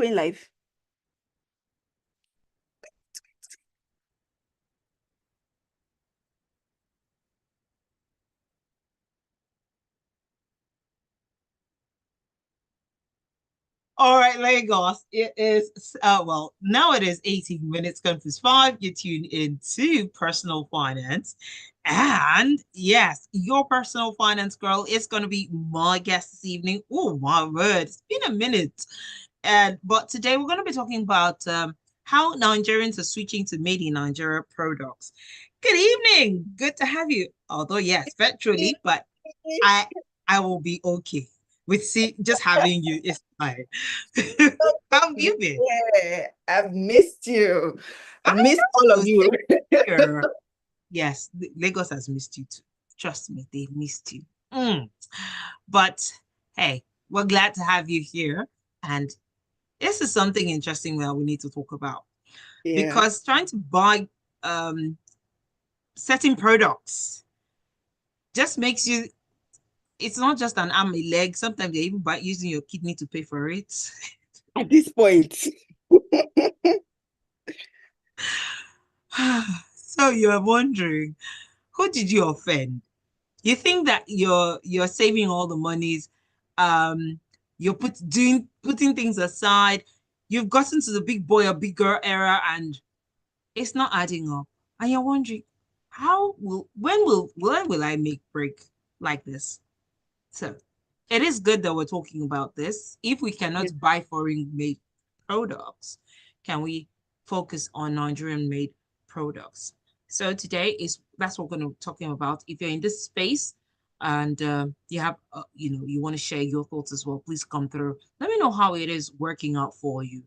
going live? All right, Lagos. It is well, now it is 18 minutes gone past 5. You tune into personal finance. And yes, your personal finance girl is gonna be my guest this evening. Oh my word, it's been a minute. And but today we're gonna be talking about how Nigerians are switching to made in Nigeria products. Good evening. Good to have you. Although yes, virtually, but I I will be okay with just having you. It's fine. How have you been? Yeah, I've missed you. I I've missed all know, of you. same here. Yes, Lagos has missed you too. Trust me, they've missed you. Mm. But hey, we're glad to have you here. And this is something interesting that we need to talk about Yeah. because trying to buy um, certain products just makes you, it's not just an arm, a leg. Sometimes you're even using your kidney to pay for it. At this point. So you're wondering, who did you offend? You think that you're saving all the monies, um, you're putting things aside, you've gotten to the big boy or big girl era, and it's not adding up. And you're wondering, when will I make break like this? So it is good that we're talking about this. If we cannot buy foreign made products, can we focus on Nigerian made products? So today is that's what we're going to be talking about. If you're in this space and you have you want to share your thoughts as well, please come through. Let me know how it is working out for you.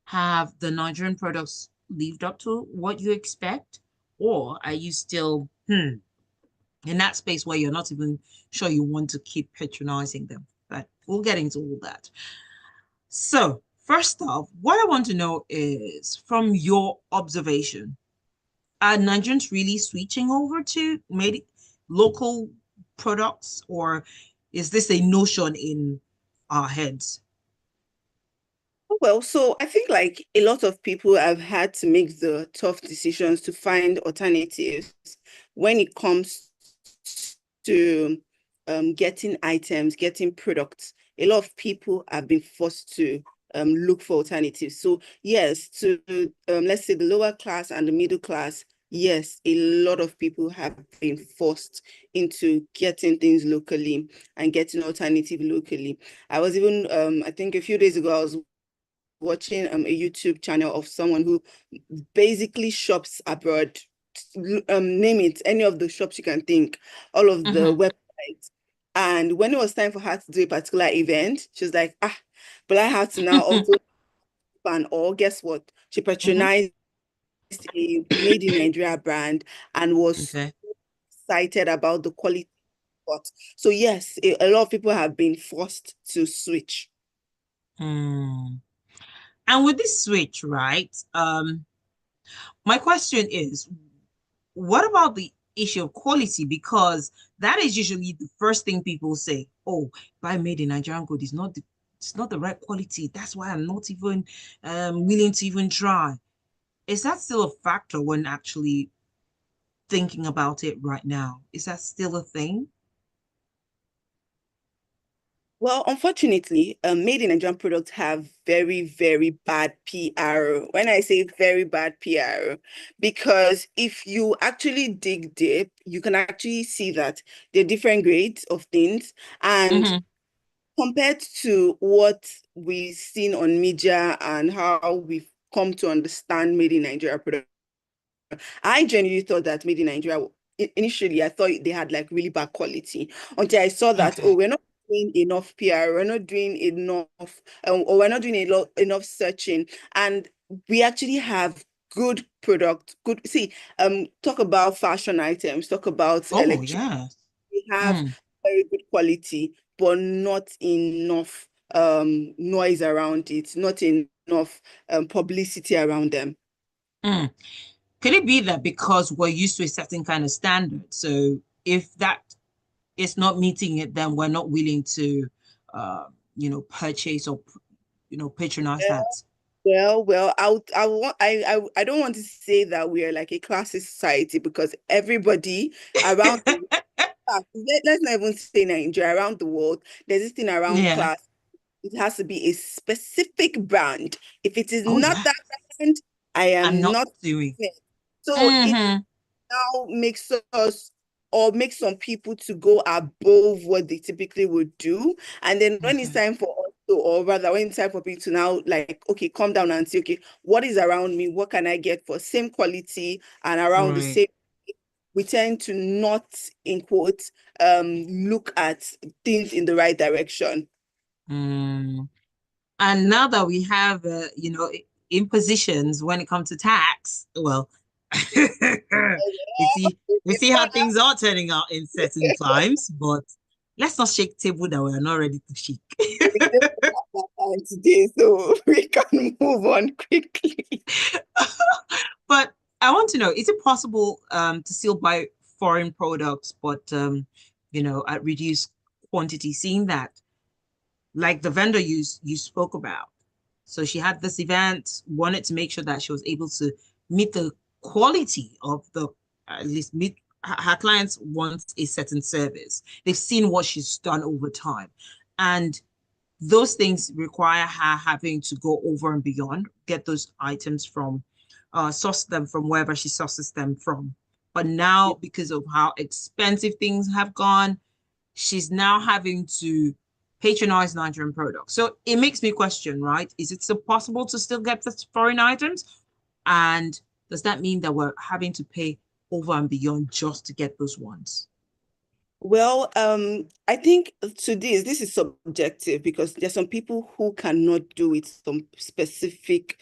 Have the Nigerian products lived up to what you expect, or are you still in that space where you're not even sure you want to keep patronizing them? But we'll get into all that. So, first off, what I want to know is from your observation, are Nigerians really switching over to made local products, or is this a notion in our heads? Well, so I think like a lot of people have had to make the tough decisions to find alternatives when it comes to getting items, getting products. A lot of people have been forced to look for alternatives. So yes, to let's say the lower class and the middle class, yes, a lot of people have been forced into getting things locally and getting alternative locally. I was even I think a few days ago I was watching a YouTube channel of someone who basically shops abroad. Name it, any of the shops you can think, all of the Mm-hmm. websites. And when it was time for her to do a particular event, she was like, but I have to now also ban or guess what? She Mm-hmm. patronized a made in Nigeria brand and was Okay. excited about the quality. So yes, a lot of people have been forced to switch. Hmm. And with this switch, right? My question is, what about the issue of quality? Because that is usually the first thing people say. Oh, buy made in Nigerian good is not it's not the right quality. That's why I'm not even willing to even try. Is that still a factor when actually thinking about it right now? Is that still a thing? Well, unfortunately, made in Nigerian products have very, very bad PR. When I say very bad PR, because if you actually dig deep, you can actually see that there are different grades of things. And Mm-hmm. compared to what we've seen on media and how we've come to understand made in Nigeria products, I genuinely thought that made in Nigeria, initially, I thought they had like really bad quality until I saw that, oh, Okay. we're not doing enough PR, we're not doing enough, or we're not doing a lot enough searching. And we actually have good product, good, see, talk about fashion items, talk about Oh, electric, yeah. we have Mm, very good quality, but not enough noise around it, not enough publicity around them. mm. Could it be that because we're used to a certain kind of standard, so if that is not meeting it, then we're not willing to, uh, purchase or patronize that? I don't want to say that we are like a classist society because everybody around the let's not even say Nigeria, around the world, there's this thing around Yeah. class. It has to be a specific brand. If it is Oh, not that yes. brand, I I'm am not not doing. it. So it Mm-hmm. now makes us or makes some people to go above what they typically would do. And then when it's Okay. time for us to, or rather when it's time for people to now like, okay, calm down and say, okay, what is around me? What can I get for same quality and around the Right. same? We tend to not, in quotes, look at things in the right direction. Mm. And now that we have, impositions when it comes to tax, well, we see how things are turning out in certain climes, but let's not shake table that we are not ready to shake. We don't have that time today, so we can move on quickly. But I want to know, is it possible to still buy foreign products, but at reduced quantity, seeing that like the vendor you spoke about. So she had this event, wanted to make sure that she was able to meet the quality of the at least meet her clients want a certain service. They've seen what she's done over time. And those things require her having to go over and beyond, get those items from source them from wherever she sources them from. But now, because of how expensive things have gone, she's now having to patronize Nigerian products. So it makes me question, right? Is it still possible to still get the foreign items? And does that mean that we're having to pay over and beyond just to get those ones? I think to this is subjective because there's some people who cannot do it some specific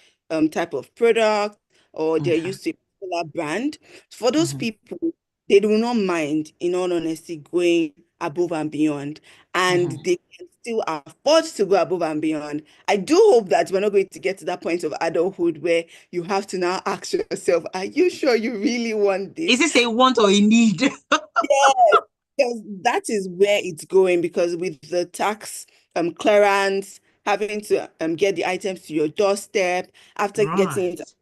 type of product or they're Okay. used to a particular brand. For those Mhm. people, they do not mind, in all honesty, going above and beyond, and Mhm. they can still afford to go above and beyond. I do hope that we're not going to get to that point of adulthood where you have to now ask yourself, are you sure you really want Is this? this a want or a need? Yes, because that is where it's going because with the tax clearance, having to get the items to your doorstep after getting it Right.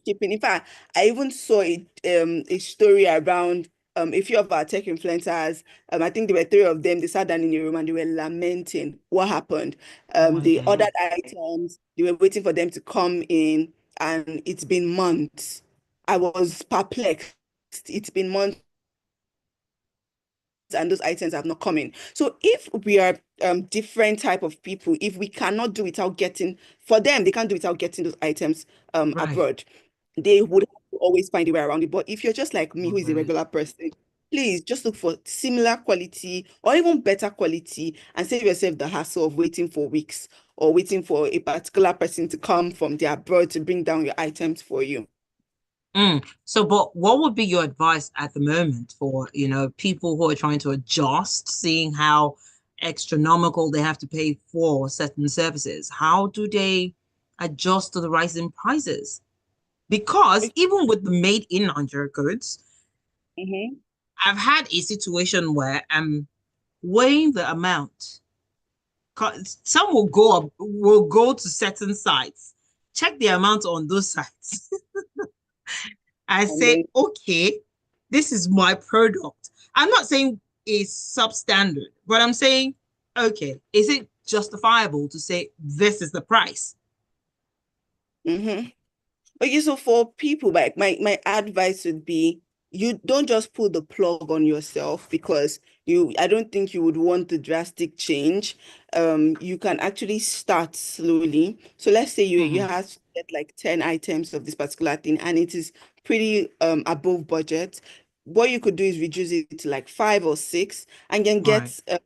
shipping. In fact, I even saw a story around a few of our tech influencers. I think there were three of them. They sat down in a room and they were lamenting what happened. Oh my They ordered days. items, they were waiting for them to come in, and it's been months. I was perplexed. It's been months and those items have not come in. So if we are different type of people, if we cannot do without getting, for them, they can't do without getting those items Right. abroad. They would have to always find a way around it. But if you're just like me, who is a Right. regular person, please just look for similar quality or even better quality and save yourself the hassle of waiting for weeks or waiting for a particular person to come from their abroad to bring down your items for you. So, but what would be your advice at the moment for, people who are trying to adjust, seeing how astronomical they have to pay for certain services? How do they adjust to the rising prices? Because even with the made in Nigeria goods, Mhm. I've had a situation where I'm weighing the amount. Some will go to certain sites, check the amount on those sites. I And say, then okay, this is my product. I'm not saying it's substandard, but I'm saying, okay, is it justifiable to say this is the price? mhm. Okay, so for people, like my advice would be you don't just pull the plug on yourself because I don't think you would want the drastic change. You can actually start slowly. So let's say you Mhm. have to get like 10 items of this particular thing and it is pretty above budget. What you could do is reduce it to like five or six and then Right. get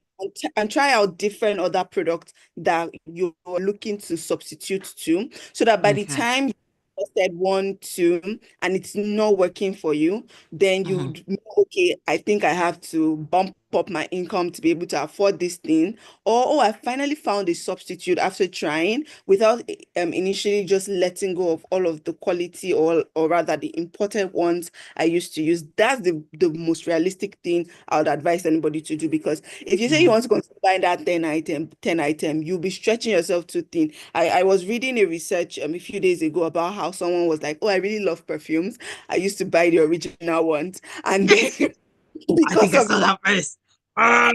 and try out different other products that you're looking to substitute to so that by the Okay. time tested one, two, and it's not working for you, then Mhm. you know, okay, I think I have to bump up my income to be able to afford this thing, or oh, I finally found a substitute after trying without initially just letting go of all of the quality or rather the imported ones I used to use. That's the most realistic thing I would advise anybody to do, because if you say you Mm. want to consider buying that 10 item, you'll be stretching yourself too thin. I was reading a research a few days ago about how someone was like, oh, I really love perfumes. I used to buy the original ones. And then Yes, I because think I of saw that first. Oh,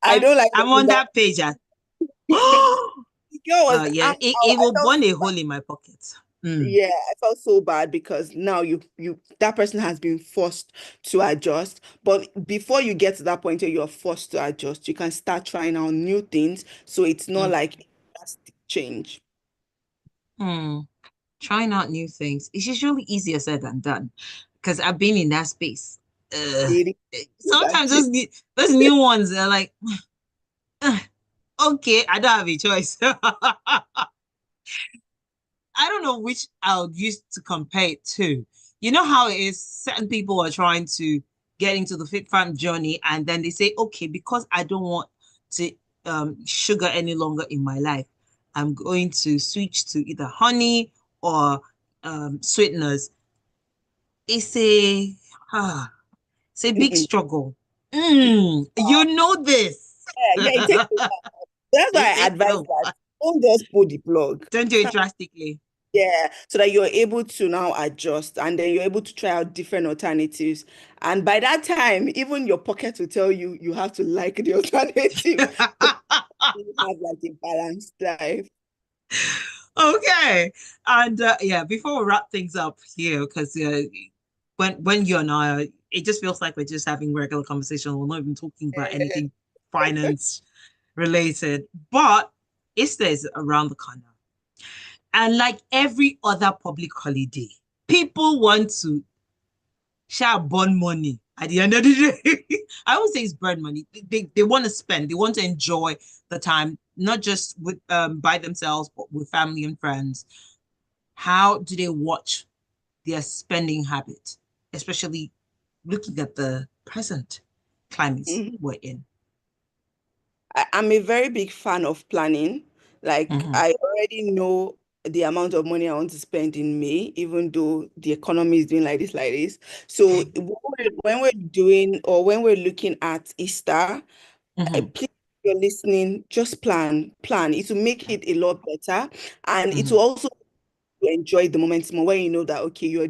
I don't like I'm on original. that page. Oh, The girl was yeah, I'm it I will felt burn so a bad. hole in my pocket. Mm, Yeah, I felt so bad because now you that person has been forced to adjust. But before you get to that point where you're forced to adjust, you can start trying out new things. So it's not mm, like a drastic change. mm. Trying out new things. It's usually easier said than done because I've been in that space. Uh, Really do that Sometimes too. those new ones are like, okay, I don't have a choice. I don't know which I would use to compare it to. You know how it is, certain people are trying to get into the fit farm journey, and then they say, okay, because I don't want to sugar any longer in my life, I'm going to switch to either honey or sweeteners. It's a ah, it's a big Mm-mm. struggle. You know this. Yeah, it takes. That's It why I takes advise a that while. don't just pull the plug. Don't do it drastically. Yeah, so that you're able to now adjust and then you're able to try out different alternatives. And by that time, even your pocket will tell you you have to like the alternatives. You have like a balanced life. Okay. And yeah, before we wrap things up here, because when you and I, it just feels like we're just having regular conversation. We're not even talking about anything finance related. But Easter is around the corner. And like every other public holiday, people want to share burn money at the end of the day. I won't say it's burn money. They want to spend, they want to enjoy the time, not just with by themselves, but with family and friends. How do they watch their spending habit, especially looking at the present climate Mhm. we're in? I'm a very big fan of planning. Like Mhm, I already know the amount of money I want to spend in May, even though the economy is doing like this. So when we're doing or when we're looking at Easter, mhm, please, if you're listening, just plan. It will make it a lot better, and it will mhm, also enjoy the moment more when you know that okay, you're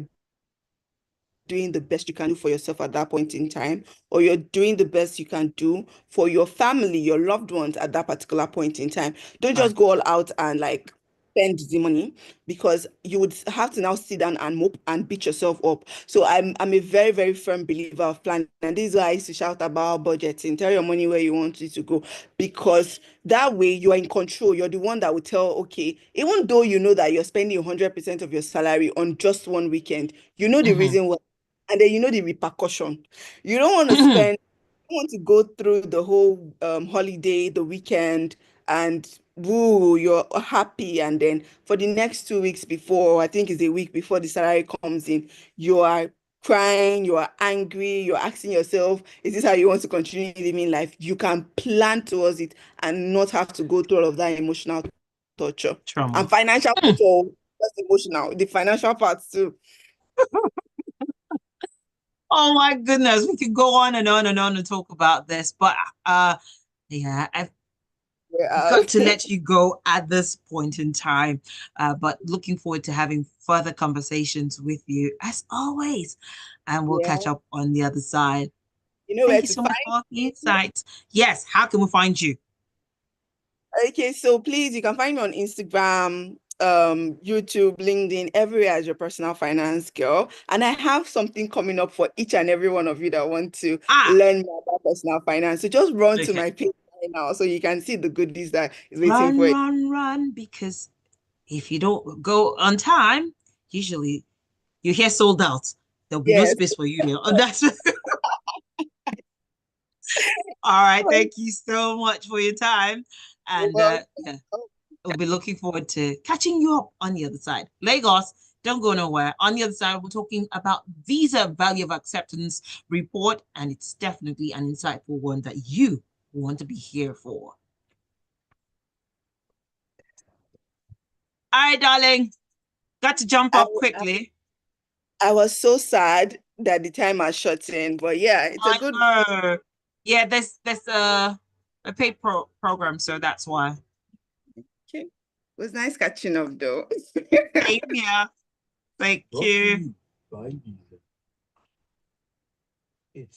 doing the best you can do for yourself at that point in time, or you're doing the best you can do for your family, your loved ones at that particular point in time. Don't right. just go all out and like spend the money, because you would have to now sit down and mope and beat yourself up. So I'm a very, very firm believer of planning. And this is why I used to shout about budgeting. Tell your money where you want it to go, because that way you are in control. You're the one that will tell, okay, even though you know that you're spending 100% of your salary on just one weekend, you know the Mhm, reason why, and then you know the repercussion. You don't want to mhm, spend, you want to go through the whole holiday, the weekend, and woo, you're happy. And then for the next 2 weeks before, I think it's a week before the salary comes in, you are crying, you are angry, you're asking yourself, is this how you want to continue living life? You can plan towards it and not have to go through all of that emotional torture and trauma. financial Mm. torture, just emotional, the financial parts too. Oh my goodness, we could go on and on and on and talk about this, but yeah, I've Yeah. got to let you go at this point in time. But looking forward to having further conversations with you as always. And we'll Yeah. catch up on the other side. You know Thank where you to so much find for the me. insights. Yes, how can we find you? Okay, so please, you can find me on Instagram, YouTube, LinkedIn, everywhere as your personal finance girl. And I have something coming up for each and every one of you that want to Ah, learn more about personal finance. So just run to okay. my page right now so you can see the goodies that is waiting Run, for you. run, run, because if you don't go on time, usually you hear sold out. There'll be no Yes. space for you there. Oh, that's all right. Thank you so much for your time. You're And welcome. yeah, we'll be looking forward to catching you up on the other side. Lagos, Don't go nowhere. On the other side, we're talking about Visa Value of Acceptance report, and it's definitely an insightful one that you want to be here for. All right, darling. Got to jump I, off quickly. I was so sad that the time has shut in, but yeah, it's a I good. know. Yeah, there's a paid program, so that's why. Okay. It was nice catching up though. Same here. Thank you. Brought to you by Visa. It's